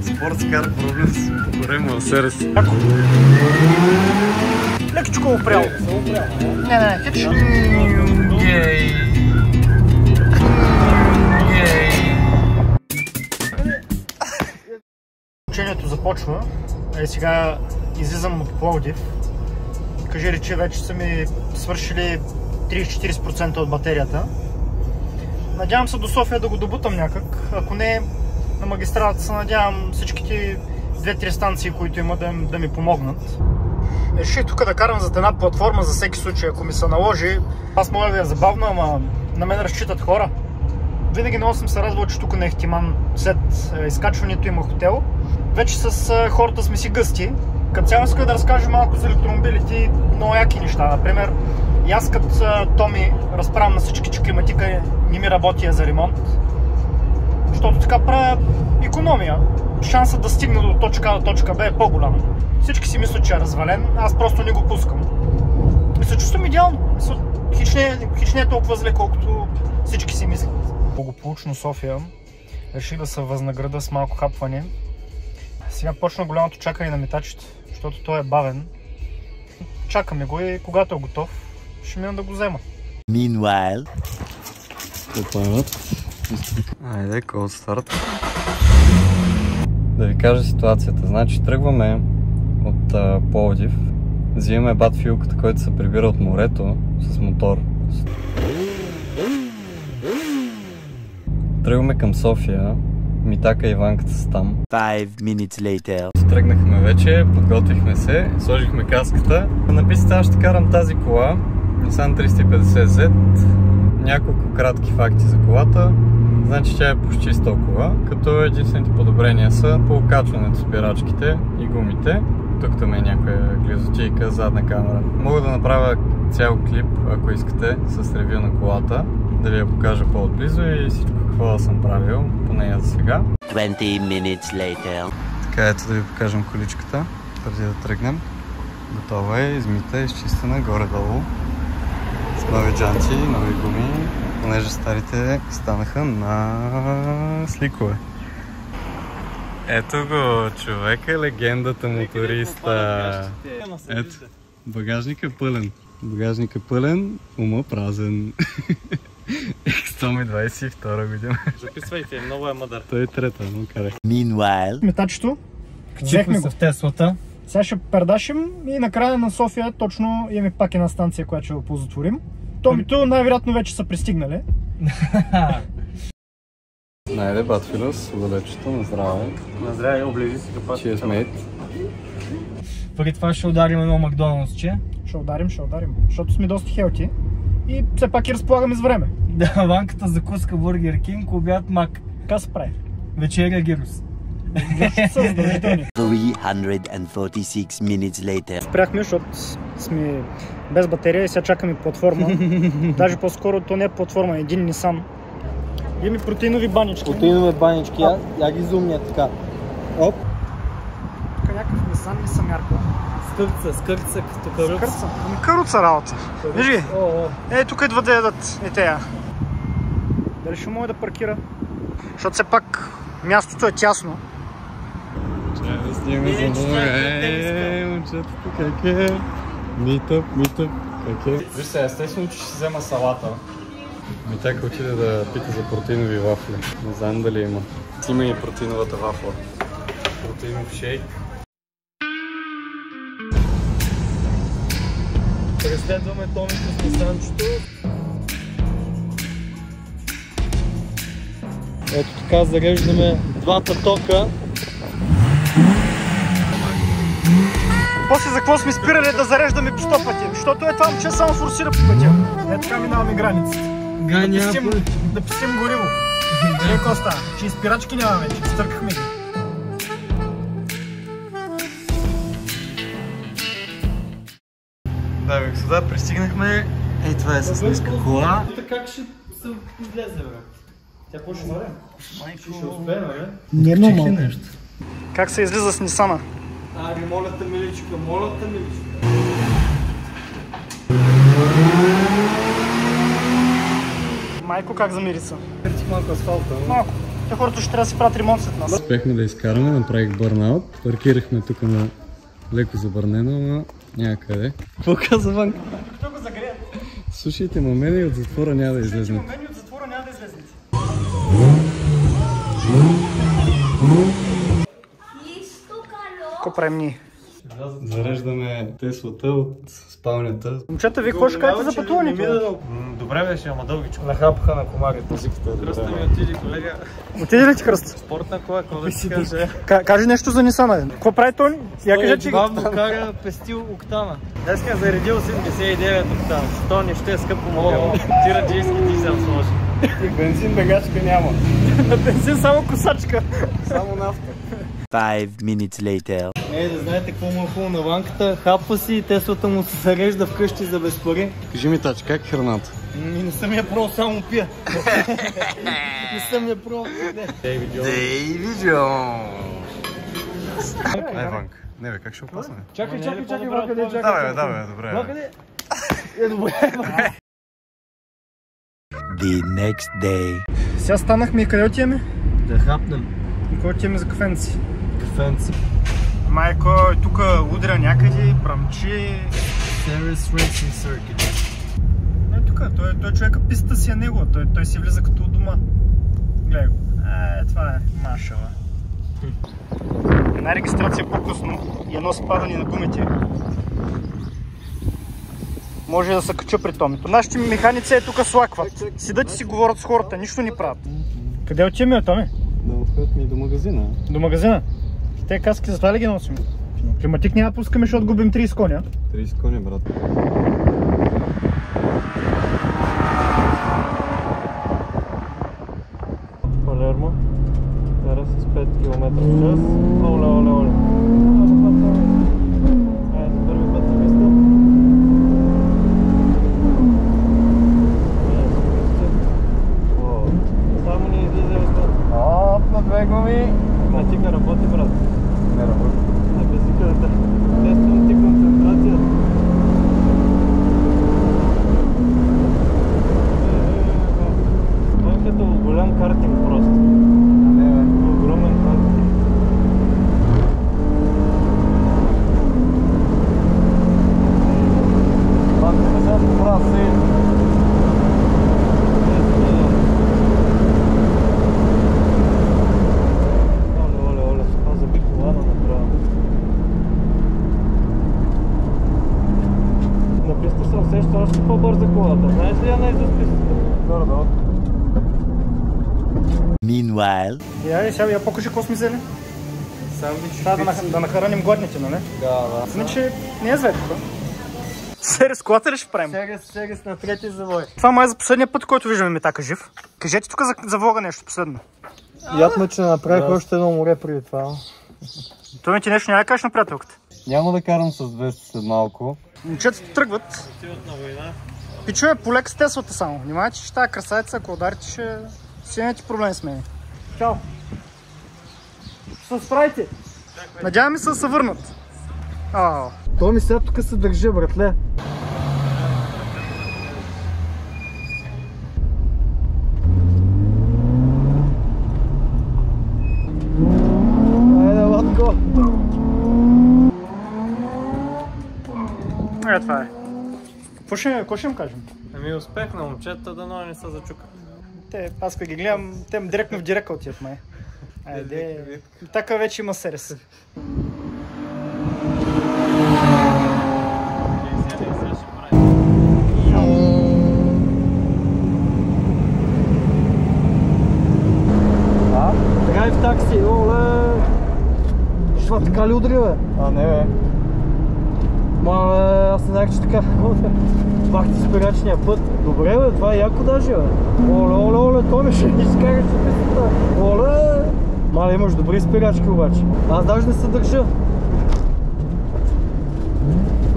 Спортскар проблем с покорен Мерцедес. Лекичко опрял. Не, хич. Гей. Учението започва. Сега излизам от Пловдив. Кажи речи, вече са ми свършили 30-40% от батерията. Надявам се до София да го добутам някак. Ако не, на магистралата се надявам всичките 2-3 станции, които има, да ми помогнат. Реших тук да карам зад една платформа за всеки случай, ако ми се наложи. Аз мога да е забавно, ама на мен разчитат хора. Винаги много съм се радвал, че тук на Ихтиман след изкачването има хотел. Вече с хората сме си гъсти. Като цяло исках да разкажа малко за електромобилите и много яки неща. Например, и аз като Томи разправям на всички, че климатика не ми работи за ремонт. Защото така правя икономия. Шансът да стигна до точка А до точка Б е по-голям. Всички си мислят, че е развален, аз просто не го пускам. И се чувствам идеално. Хич не е толкова зле, колкото всички си мислят. Благополучно София. Реших да се възнаграда с малко хапване. Сега почна голямото чакане на метачите, защото той е бавен. Чакаме го и когато е готов, ще мина да го взема. Meanwhile. Айде, кол старт. Да ви кажа ситуацията. Значи тръгваме от Пловдив. Взимаме батфилката, който се прибира от морето с мотор. Тръгваме към София. Митака и Иванката са там. 5 minutes later. Тръгнахме вече, подготвихме се, сложихме каската. На пистата аз ще карам тази кола, Nissan 350Z. Няколко кратки факти за колата. Значи тя е почти стокова, като единствените подобрения са по окачването с спирачките и гумите. Тук там е някоя глизотийка, задна камера. Мога да направя цял клип, ако искате, с ревю на колата. Да ви я покажа по-отблизо и всичко какво да съм правил по нея за сега. 20 minutes later. Така, ето да ви покажем количката, преди да тръгнем. Готова е, измита, изчистена, горе-долу. С нови джанти, нови гуми, понеже старите станаха на сликове. Ето го, човека, легендата моториста. Ето, багажник е пълен. Багажник е пълен, ума празен. X-Tomy 22 година. Записвайте, много е мъдър. Той е трета, но карах. Meanwhile. Метачето. Взехме го в Теслата. Сега ще пердашим и накрая на София точно имаме пак една станция, която ще го ползотворим. Томито най-вероятно вече са пристигнали. Найде Батфилос, удалечето, на здраве. На здраве, оближи си капак. Cheers, mate. Преди това ще ударим едно Макдоналдсче. Ще ударим. Защото сме доста хелти и все пак и разполагаме с време. Да, Ванката закуска Бургер Кинг, обяд Мак. Така се прави. Вечеря Гирус. 346 minutes later. Спряхме, защото сме без батерия и сега чакаме платформа. Даже по-скоро то не е платформа, един Nissan. Имаме протеинови банички. Протеинови банички, я ги зумня така. Оп. Тук някакъв Nissan не съм ярко. Скърца, като каруца. Скърца? Ами каруца работа. Виж ги. Тук идва да ядат и тея. Дали ще мога да паркира? Защото все пак мястото е тясно. Трябва да снимаме за много. Момчетата, как е? Митъп, как е? Виж се, естествено, че ще взема салата. Митака отиде да пита за протеинови вафли. Не знам дали има. Има и протеиновата вафла. Протеинов шейк. Преследваме Томи с Нисанчето. Ето така зареждаме двата тока. После за какво сме спирали да зареждаме по 100 пъти? Защото това момче само форсира по пътя. Така минаваме границите. Да писим гориво. Какво става? Че изпирачки нямаме вече, стъркахме ги. Да, господа, пристигнахме. Ей, това е с ниска кола. Как ще се излезе, бе? Тя почва да ще успее, бе? Не е много нещо. Как се излиза с Нисана? Ари, моля те, миличка, моля те, миличка. Майко, как замирица? Притих малко асфалта. Малко. Те хората ще трябва да си правят ремонт след нас. Успехме да изкараме, направих бърнаут. Паркирахме тук на леко забърнено, но някъде. Какво каза Ванка? Тук го загреят. Слушайте, мамени от затвора няма да излезнете. Мамени от затвора няма да излезнете. Какво правим ние? Зареждаме Теслата от спалнята. Момчета, вие какво ще кажете за пътуването? Добре беше, ама дългичко. Нахапаха на комарите. Кръста ми отиди, колега. Отиде ли ти Кръст? Спортна кола, какво да си кажа? Кажи нещо за Нисана. Какво прави той? Я кажа, че бавно кара пестил октана. Днеска е заредил 89 октана. То нещо е скъпо модел. Тираджийски дизел сложи. Бензин бегачка няма. на бензин само косачка. Само нафта. 5 minutes later. Да знаете какво му е хубаво на Ванката. Хапва си и Теслата му се зарежда вкъщи за без пари. Кажи ми, Тачи, как е храната? Не съм я пробвал, само пия. Не съм я пробвал. Дейви Джонс. Ай, Ванка. Не бе, как ще опасне? Чакай, Ванка, не чакай. Давай, добре. Ванка, не. Добре. The next day. Сега станахме и къде отиваме? Да хапнем. И къде отиваме за кафенци? Кафенци. Майко е тук удря някъде, брамчи. Series Racing Circuit. Не тук, той човека пистата си е него, той си влиза като дома. Гледай го. Това е машала. Една регистрация по-късно и едно спадане на гумите. Може да се кача при томито. Нашите механици тук слакват. Седат и си говорят с хората, нищо не правят. Къде отиваме, Томи? Да отходят ми до магазина. До магазина? Те каски за това ли ги носим? Климатик няма да пускаме, защото губим 30 коня. 30 коня, брат. Палермо. Кара с 5 км в час. Оле. Айде, първи път на место. Само ни излиза место. На две гуми. Климатика работи, брат. Не работи. На безиката. Тествам ти концентрация. Това е като голям картинг просто. Не бе. Огромен картинг. Ванка не сега добра си. Оле, това заби колана направо. На писта се усеща още по-бърза колата. Знаеш ли я наизуст пистата? Горе-долу. Meanwhile. Сега я покажи какво сме взели. Трябва да нахраним гладните, нали? Да. Значи не е зле тук. Серис, колата ли ще правим? Серис на трети завой. Това май е за последния път, който виждаме Митака жив. Кажете тук за влога нещо последно. Ядно, че направих още едно море преди това. Той ми ти нещо няма да кажеш на приятелката. Няма да карам с 200 след малко. Момчетата тръгват. Отиват на война. Пичове, полека с Теслата само. Внимавайте, че тази красавица, ако ударите, ще си имате проблем с мен. Чао! Ще се справите! Надяваме се да се върнат. То ми сега тук се държи, братле. Айде, латко! Това е. Какво ще им кажем? Ами успех на момчета, дано не се зачукат. Аз като ги гледам, те директно в дирека отиват май. Айде, така вече има серес. Драйв такси, оле! Това така ли удри, бе? Не бе. Аз не знаех, че така. Бах ти спирачния път. Добре, бе, това е яко даже, бе. Оле, той ми ще изкараш от пистата. Оле! Мале, имаш добри спирачки обаче. Аз даже не се държа.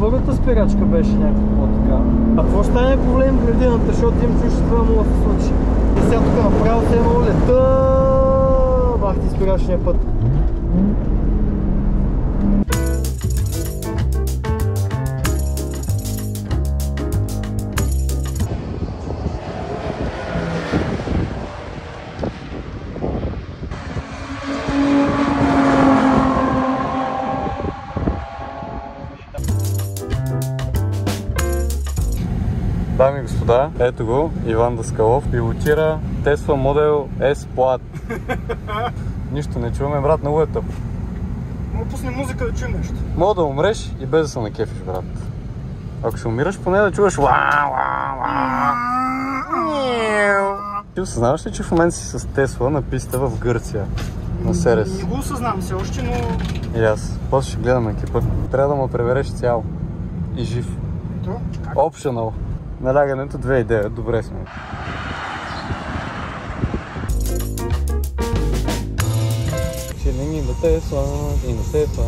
Първата спирачка беше някакво така. А какво ще стане, ако влеем градината, защото им чуш, че това мога да се случи. И сега тук направо се едно лета. Бах ти спирачния път. господа, ето го, Иван Даскалов пилотира Tesla Model S Plaid. Нищо не чуваме, брат, много е тъп. Мога пусне музика да чуем нещо. Мога да умреш и без да се накефиш, брат. Ако ще умираш, поне да чуваш Ти осъзнаваш ли, че в момента си с Тесла на писта в Гърция? На Серес. Не го осъзнавам все още, но... И аз. После ще гледам екипа. Трябва да ме пребереш цял. И жив. Optional. Налягането 2,9. Добре сме. Чилинг и на Тесла, и на Тесла.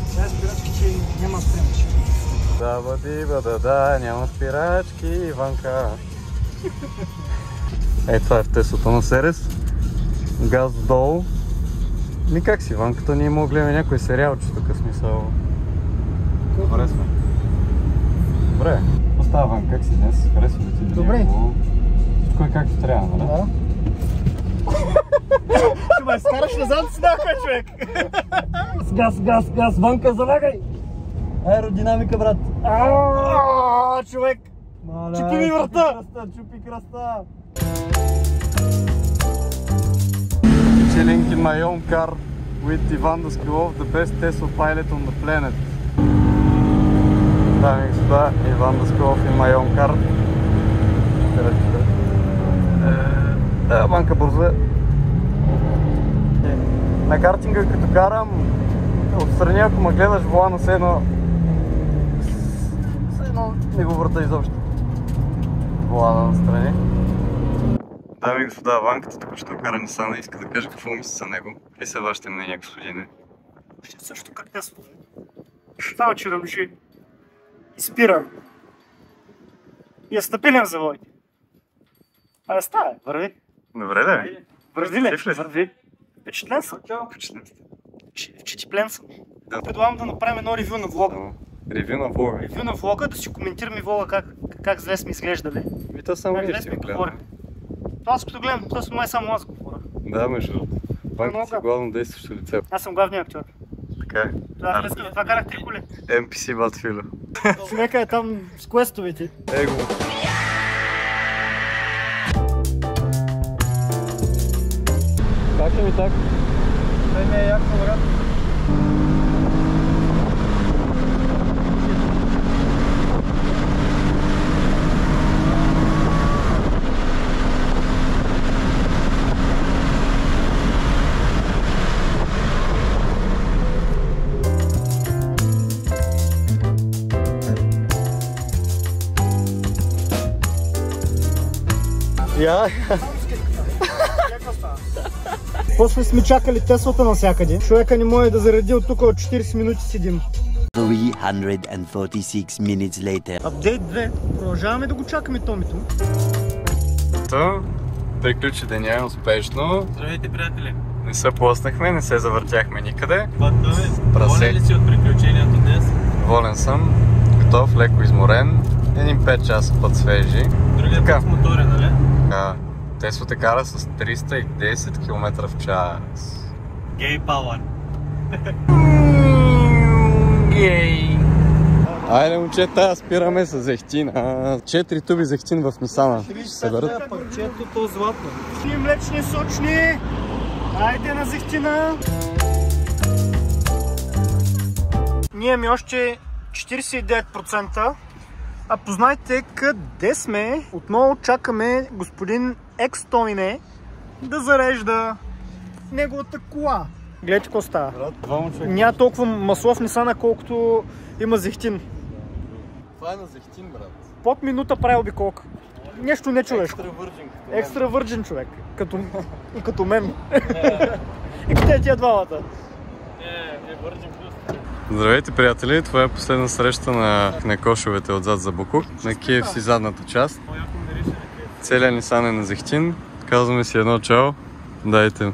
Сега спирачки, че няма спирачки. Да, няма спирачки, Иванка. Ей, това е в Теслата на Серес. Газ долу. Ми как си, Иванката? Ние мога гледаме някой сериалче, тук смисъл. Добре сме. Добре. Остава, Ван, как си днес? Харесва ли ти? Добре. Всичко е както трябва, нали? Да. Ще ме скараш назад си даха, човек! Газ, Ванка, залягай! Аеродинамика, брат! Човек! Чупи ми врата! Чупи кръста! Chilling in my own car with Иван Даскалов, the best Tesla pilot on the planet. Дами и господа, Иван Даскалов in my own car. Банка бързо е. На картинга като карам, отстрани ако ме гледаш волана с едно не го върта изобщо. Волана настрани. Дами и господа, Ванката току-що кара Нисана и иска да каже какво мисли за него. И се вашите мнения, господине. Също как Тесла. Само че ръмжи. И спира. И е стъпилен завой. Абе става, върви. Добре да. Върви ли? Върви. Впечатлен съм. Впечатлен съм. Да. Предлагам да направим едно ревю на влога. Ревю на влога. Ревю на влога, да си коментираме влога как зле сме изглеждали. И то само Как ние зле си сме го гледаме. говорим. Това аз като гледам, това май само аз говоря. Да, между Ванката си главно действащо лице. Аз съм главният актьор. Така е. Това карах три коли. NPC Батфило. Човека е там с квестовете. Его. Как е ми так? Той ми е яко, брат. Я? После сме чакали Теслата навсякъде. Човека не може да заради от тук от 40 минути седим. 346 minutes later. Апдейт 2. Продължаваме да го чакаме Томито. Приключи деня успешно. Здравейте, приятели! Не се плъснахме, не се завъртяхме никъде. Доволен ли си от приключението днес? Доволен съм. Готов, леко изморен. 5 часа път свежи. Другият път с мотора, нали? Тесло те кара с 310 км в час. Гей пауър. Гей! Айде, момчета, спираме с зехтин. 4 туби зехтин в Нисана. Ще се дадат. Парчето то златно. Си млечни, сочни. Айде на зехтина. Ние имаме още 49%. А познайте къде сме. Отново чакаме господин Екстомине да зарежда неговата кола. Гледайте какво става. Няма толкова масло в Нисана, колкото има зехтин. Това е на зехтин, брат. Под минута прави обиколка. Нещо нечовешко. Екстра върджин човек. И като мен. И къде тия двамата? Върджин плюс. Здравейте, приятели! Това е последна среща на кошовете отзад за Букук, на KFC задната част. Целият Нисан е на зехтин. Казваме си едно чао. Дайте.